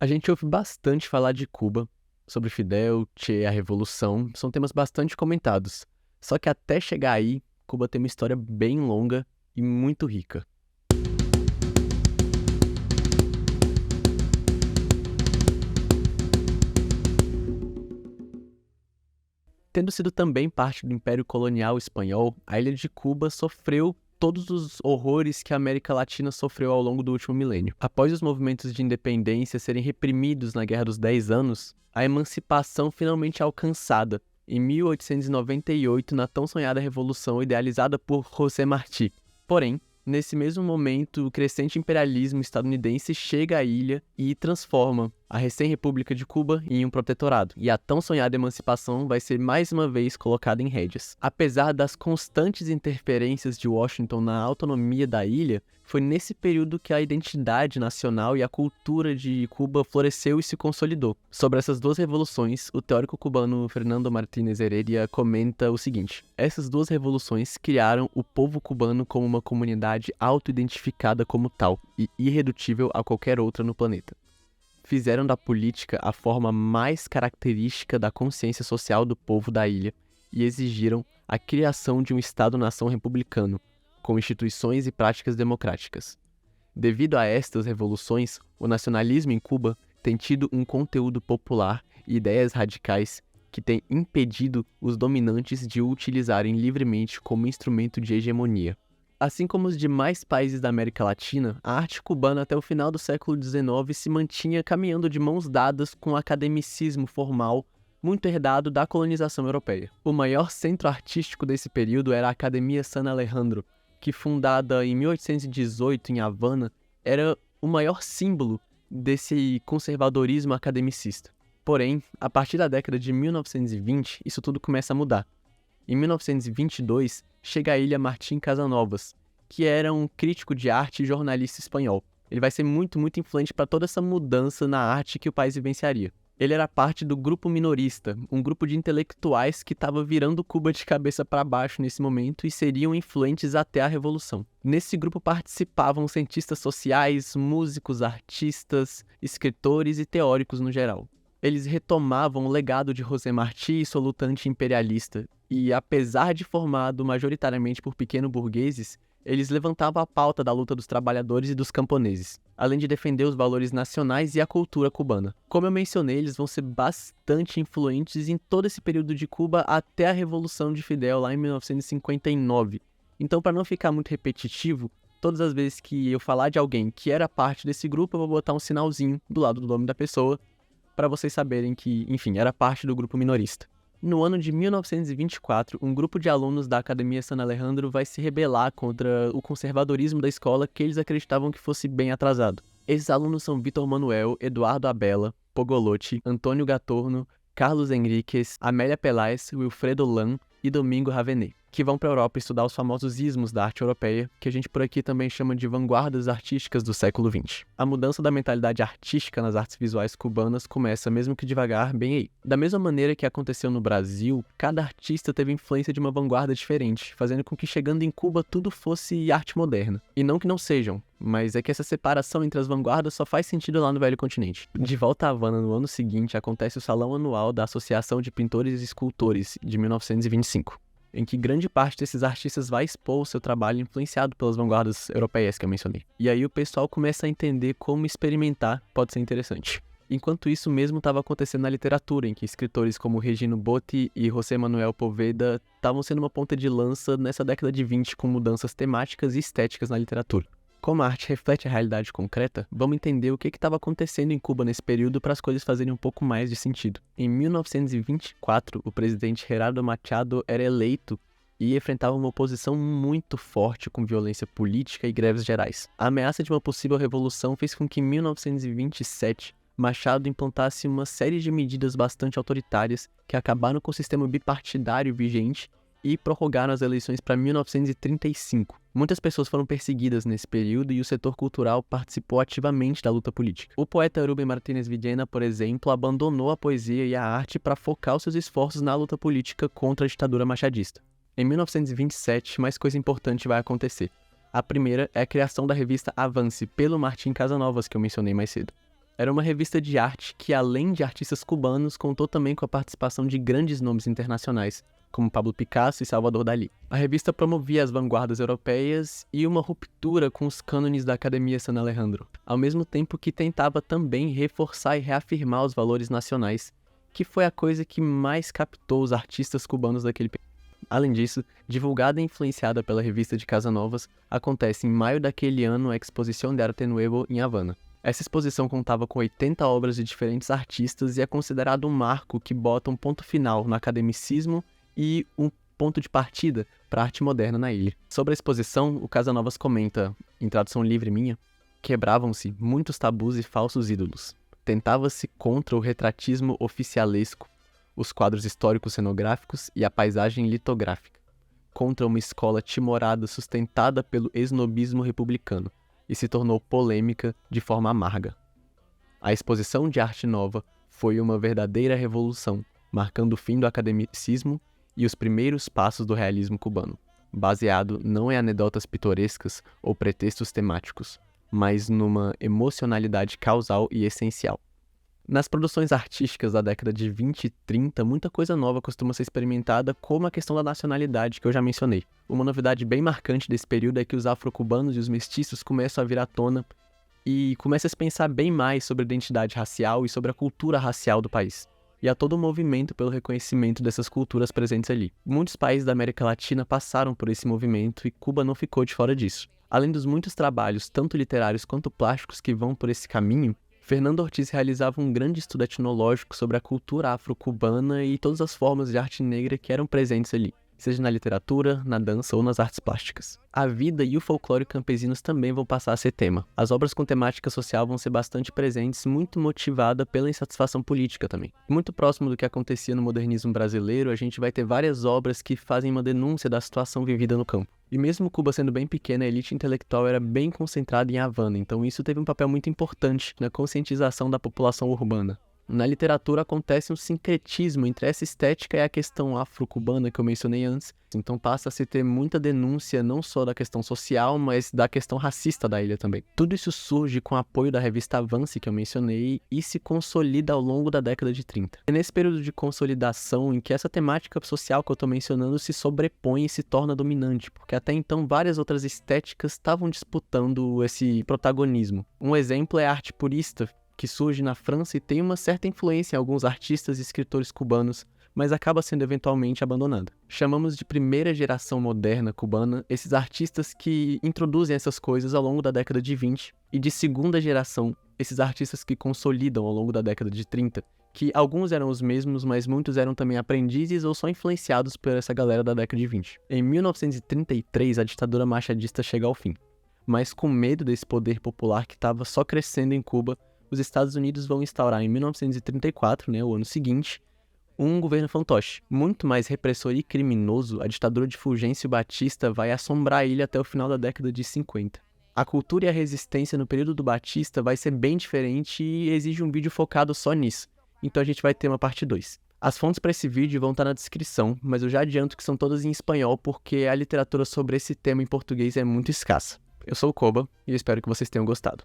A gente ouve bastante falar de Cuba, sobre Fidel, Che, a Revolução, são temas bastante comentados. Só que até chegar aí, Cuba tem uma história bem longa e muito rica. Tendo sido também parte do Império Colonial Espanhol, a ilha de Cuba sofreu todos os horrores que a América Latina sofreu ao longo do último milênio. Após os movimentos de independência serem reprimidos na Guerra dos 10 Anos, a emancipação finalmente é alcançada, em 1898, na tão sonhada Revolução idealizada por José Martí. Porém, nesse mesmo momento, o crescente imperialismo estadunidense chega à ilha e transforma a recém-república de Cuba em um protetorado, e a tão sonhada emancipação vai ser mais uma vez colocada em rédeas. Apesar das constantes interferências de Washington na autonomia da ilha, foi nesse período que a identidade nacional e a cultura de Cuba floresceu e se consolidou. Sobre essas duas revoluções, o teórico cubano Fernando Martínez Heredia comenta o seguinte: essas duas revoluções criaram o povo cubano como uma comunidade auto-identificada como tal e irredutível a qualquer outra no planeta. Fizeram da política a forma mais característica da consciência social do povo da ilha e exigiram a criação de um Estado-nação republicano, com instituições e práticas democráticas. Devido a estas revoluções, o nacionalismo em Cuba tem tido um conteúdo popular e ideias radicais que têm impedido os dominantes de o utilizarem livremente como instrumento de hegemonia. Assim como os demais países da América Latina, a arte cubana até o final do século XIX se mantinha caminhando de mãos dadas com o academicismo formal muito herdado da colonização europeia. O maior centro artístico desse período era a Academia San Alejandro, que, fundada em 1818 em Havana, era o maior símbolo desse conservadorismo academicista. Porém, a partir da década de 1920, isso tudo começa a mudar. Em 1922, chega à ilha Martín Casanovas, que era um crítico de arte e jornalista espanhol. Ele vai ser muito influente para toda essa mudança na arte que o país vivenciaria. Ele era parte do grupo minorista, um grupo de intelectuais que estava virando Cuba de cabeça para baixo nesse momento e seriam influentes até a Revolução. Nesse grupo participavam cientistas sociais, músicos, artistas, escritores e teóricos no geral. Eles retomavam o legado de José Martí e sua luta anti-imperialista, e apesar de formado majoritariamente por pequenos burgueses, eles levantavam a pauta da luta dos trabalhadores e dos camponeses, além de defender os valores nacionais e a cultura cubana. Como eu mencionei, eles vão ser bastante influentes em todo esse período de Cuba até a Revolução de Fidel, lá em 1959. Então, para não ficar muito repetitivo, todas as vezes que eu falar de alguém que era parte desse grupo, eu vou botar um sinalzinho do lado do nome da pessoa, para vocês saberem que, enfim, era parte do grupo minorista. No ano de 1924, um grupo de alunos da Academia San Alejandro vai se rebelar contra o conservadorismo da escola que eles acreditavam que fosse bem atrasado. Esses alunos são Vitor Manuel, Eduardo Abela, Pogolotti, Antônio Gatorno, Carlos Henriques, Amélia Peláez, Wilfredo Lan e Domingo Ravenet, que vão para a Europa estudar os famosos ismos da arte europeia, que a gente por aqui também chama de vanguardas artísticas do século XX. A mudança da mentalidade artística nas artes visuais cubanas começa, mesmo que devagar, bem aí. Da mesma maneira que aconteceu no Brasil, cada artista teve influência de uma vanguarda diferente, fazendo com que chegando em Cuba tudo fosse arte moderna. E não que não sejam, mas é que essa separação entre as vanguardas só faz sentido lá no Velho Continente. De volta a Havana no ano seguinte, acontece o Salão Anual da Associação de Pintores e Escultores, de 1925. Em que grande parte desses artistas vai expor o seu trabalho influenciado pelas vanguardas europeias que eu mencionei. E aí o pessoal começa a entender como experimentar pode ser interessante. Enquanto isso mesmo estava acontecendo na literatura, em que escritores como Regino Botti e José Manuel Poveda estavam sendo uma ponta de lança nessa década de 20 com mudanças temáticas e estéticas na literatura. Como a arte reflete a realidade concreta, vamos entender o que estava acontecendo em Cuba nesse período para as coisas fazerem um pouco mais de sentido. Em 1924, o presidente Gerardo Machado era eleito e enfrentava uma oposição muito forte com violência política e greves gerais. A ameaça de uma possível revolução fez com que em 1927 Machado implantasse uma série de medidas bastante autoritárias que acabaram com o sistema bipartidário vigente e prorrogaram as eleições para 1935. Muitas pessoas foram perseguidas nesse período e o setor cultural participou ativamente da luta política. O poeta Rubem Martínez Villena, por exemplo, abandonou a poesia e a arte para focar os seus esforços na luta política contra a ditadura machadista. Em 1927, mais coisa importante vai acontecer. A primeira é a criação da revista Avance, pelo Martín Casanovas, que eu mencionei mais cedo. Era uma revista de arte que, além de artistas cubanos, contou também com a participação de grandes nomes internacionais, como Pablo Picasso e Salvador Dalí. A revista promovia as vanguardas europeias e uma ruptura com os cânones da Academia San Alejandro, ao mesmo tempo que tentava também reforçar e reafirmar os valores nacionais, que foi a coisa que mais captou os artistas cubanos daquele período. Além disso, divulgada e influenciada pela revista de Casanovas, acontece em maio daquele ano a Exposição de Arte Nuevo em Havana. Essa exposição contava com 80 obras de diferentes artistas e é considerado um marco que bota um ponto final no academicismo e um ponto de partida para a arte moderna na ilha. Sobre a exposição, o Casanovas comenta, em tradução livre minha, quebravam-se muitos tabus e falsos ídolos. Tentava-se contra o retratismo oficialesco, os quadros históricos cenográficos e a paisagem litográfica, contra uma escola timorada sustentada pelo esnobismo republicano, e se tornou polêmica de forma amarga. A exposição de arte nova foi uma verdadeira revolução, marcando o fim do academicismo e os primeiros passos do realismo cubano, baseado não em anedotas pitorescas ou pretextos temáticos, mas numa emocionalidade causal e essencial. Nas produções artísticas da década de 20 e 30, muita coisa nova costuma ser experimentada, como a questão da nacionalidade, que eu já mencionei. Uma novidade bem marcante desse período é que os afro-cubanos e os mestiços começam a vir à tona e começa a se pensar bem mais sobre a identidade racial e sobre a cultura racial do país. E há todo um movimento pelo reconhecimento dessas culturas presentes ali. Muitos países da América Latina passaram por esse movimento e Cuba não ficou de fora disso. Além dos muitos trabalhos, tanto literários quanto plásticos, que vão por esse caminho, Fernando Ortiz realizava um grande estudo etnológico sobre a cultura afro-cubana e todas as formas de arte negra que eram presentes ali, seja na literatura, na dança ou nas artes plásticas. A vida e o folclore campesinos também vão passar a ser tema. As obras com temática social vão ser bastante presentes, muito motivada pela insatisfação política também. Muito próximo do que acontecia no modernismo brasileiro, a gente vai ter várias obras que fazem uma denúncia da situação vivida no campo. E mesmo Cuba sendo bem pequena, a elite intelectual era bem concentrada em Havana, então isso teve um papel muito importante na conscientização da população urbana. Na literatura acontece um sincretismo entre essa estética e a questão afro-cubana que eu mencionei antes, então passa a se ter muita denúncia não só da questão social, mas da questão racista da ilha também. Tudo isso surge com o apoio da revista Avance, que eu mencionei, e se consolida ao longo da década de 30. É nesse período de consolidação em que essa temática social que eu estou mencionando se sobrepõe e se torna dominante, porque até então várias outras estéticas estavam disputando esse protagonismo. Um exemplo é a arte purista, que surge na França e tem uma certa influência em alguns artistas e escritores cubanos, mas acaba sendo eventualmente abandonada. Chamamos de primeira geração moderna cubana esses artistas que introduzem essas coisas ao longo da década de 20, e de segunda geração esses artistas que consolidam ao longo da década de 30, que alguns eram os mesmos, mas muitos eram também aprendizes ou só influenciados por essa galera da década de 20. Em 1933, a ditadura machadista chega ao fim, mas com medo desse poder popular que estava só crescendo em Cuba, os Estados Unidos vão instaurar em 1934, o ano seguinte, um governo fantoche. Muito mais repressor e criminoso, a ditadura de Fulgêncio Batista vai assombrar a ilha até o final da década de 50. A cultura e a resistência no período do Batista vai ser bem diferente e exige um vídeo focado só nisso. Então a gente vai ter uma parte 2. As fontes para esse vídeo vão estar na descrição, mas eu já adianto que são todas em espanhol porque a literatura sobre esse tema em português é muito escassa. Eu sou o Koba e eu espero que vocês tenham gostado.